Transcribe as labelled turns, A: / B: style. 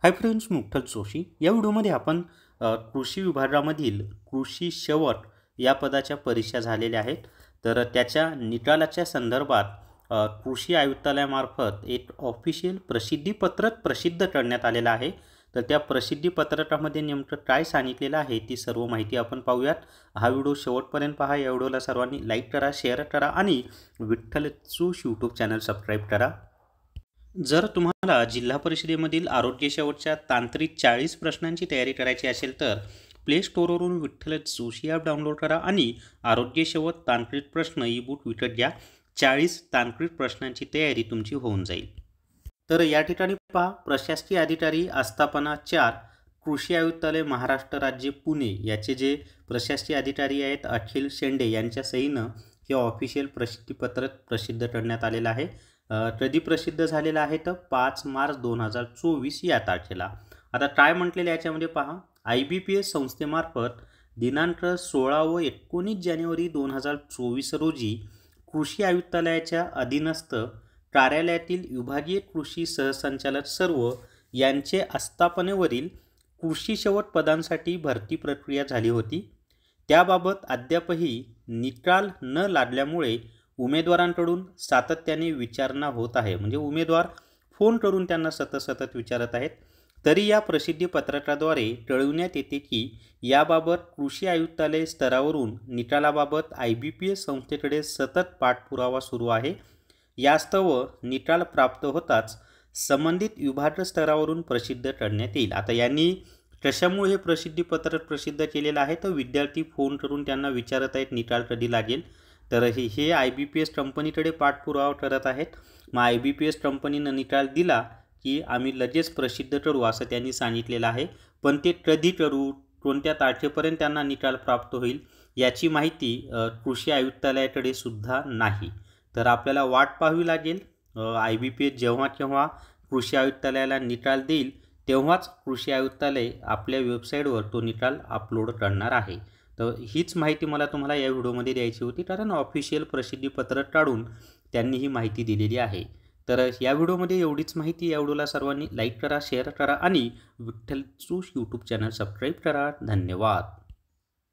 A: Hi friends, मुक्तज Joshi या व्हिडिओमध्ये आपण कृषी विभागामधील कृषी शेवट या पदाच्या परीक्षा झालेल्या आहेत. तर त्याच्या निकालाच्या संदर्भात कृषी आयुक्तालयामार्फत एक ऑफिशियल प्रसिद्धीपत्रक प्रसिद्ध करण्यात आलेलं आहे. तर त्या प्रसिद्धीपत्रकामध्ये नेमकं काय सांगितलेलं आहे ती सर्व माहिती आपण पाहूयात. हा व्हिडिओ शेवटपर्यंत पहा. या व्हिडिओला सर्वांनी लाईक करा, शेअर करा आणि Vitthal Joshi YouTube channel subscribe करा. जर तुम्हाला जिल्हा परिषदेमधील आरोग्य शेवटच्या तांत्रिक 40 प्रश्नांची तयारी करायची असेल तर प्ले स्टोअरवरून विठ्ठल जोशी ॲप डाउनलोड करा आणि आरोग्य शेवट तांत्रिक प्रश्न ई बुक विकत घ्या. 40 तांत्रिक प्रश्नांची तयारी तुमची होऊन जाईल. तर या ठिकाणी पहा, प्रशासकीय अधिकारी आस्थापना 4 कृषी आयुक्तालय महाराष्ट्र राज्य पुणे याचे जे प्रशासकीय अधिकारी आहेत अखिल शेंडे यांच्या सहीनं हे ऑफिशियल प्रसिद्धीपत्रक प्रसिद्ध करण्यात आलेलं आहे. कधी प्रसिद्ध झालेला आहे तर 5 मार्च 2024 या तारखेला. आता काय म्हटलेलं याच्यामध्ये पहा, IBPS संस्थेमार्फत दिनांक 16 व 19 जानेवारी 2024 रोजी कृषी आयुक्तालयाच्या अधीनस्थ कार्यालयातील विभागीय कृषी सहसंचालक सर्व यांचे आस्थापनेवरील कृषी शेवट पदांसाठी भरती प्रक्रिया झाली होती. त्याबाबत अद्यापही निकाल न लागल्यामुळे उमेदवारांकडून सातत्याने विचारणा होत आहे. म्हणजे उमेदवार फोन करून त्यांना सतत विचारत आहेत. तरी या प्रसिद्धी पत्रकाद्वारे कळविण्यात येते की याबाबत कृषी आयुक्तालय स्तरावरून निकालाबाबत IBPS संस्थेकडे सतत पाठपुरावा सुरू आहे. यास्तव निकाल प्राप्त होताच संबंधित विभाग स्तरावरून प्रसिद्ध करण्यात येईल. आता यांनी कशामुळे हे प्रसिद्धी पत्रक प्रसिद्ध केलेलं आहे तर विद्यार्थी फोन करून त्यांना विचारत आहेत निकाल कधी लागेल. तर हे IBPS कंपनीकडे पाठपुरावा करत आहेत. मग IBPS कंपनीनं निकाल दिला की आम्ही लगेच प्रसिद्ध करू असं त्यांनी सांगितलेलं आहे. पण ते कधी करू, कोणत्या तारखेपर्यंत त्यांना निकाल प्राप्त होईल याची माहिती कृषी आयुक्तालयाकडे सुद्धा नाही. तर आपल्याला वाट पाहावी लागेल. IBPS जेव्हा केव्हा कृषी आयुक्तालयाला निकाल देईल तेव्हाच कृषी आयुक्तालय आपल्या वेबसाईटवर तो निकाल अपलोड करणार आहे. तर हीच माहिती मला तुम्हाला या व्हिडिओमध्ये द्यायची होती, कारण ऑफिशियल प्रसिद्धीपत्रक काढून त्यांनी ही माहिती दिलेली आहे. तर या व्हिडिओमध्ये एवढीच माहिती. या व्हिडिओला सर्वांनी लाईक करा, शेअर करा आणि Vitthal Joshi YouTube channel subscribe करा. धन्यवाद.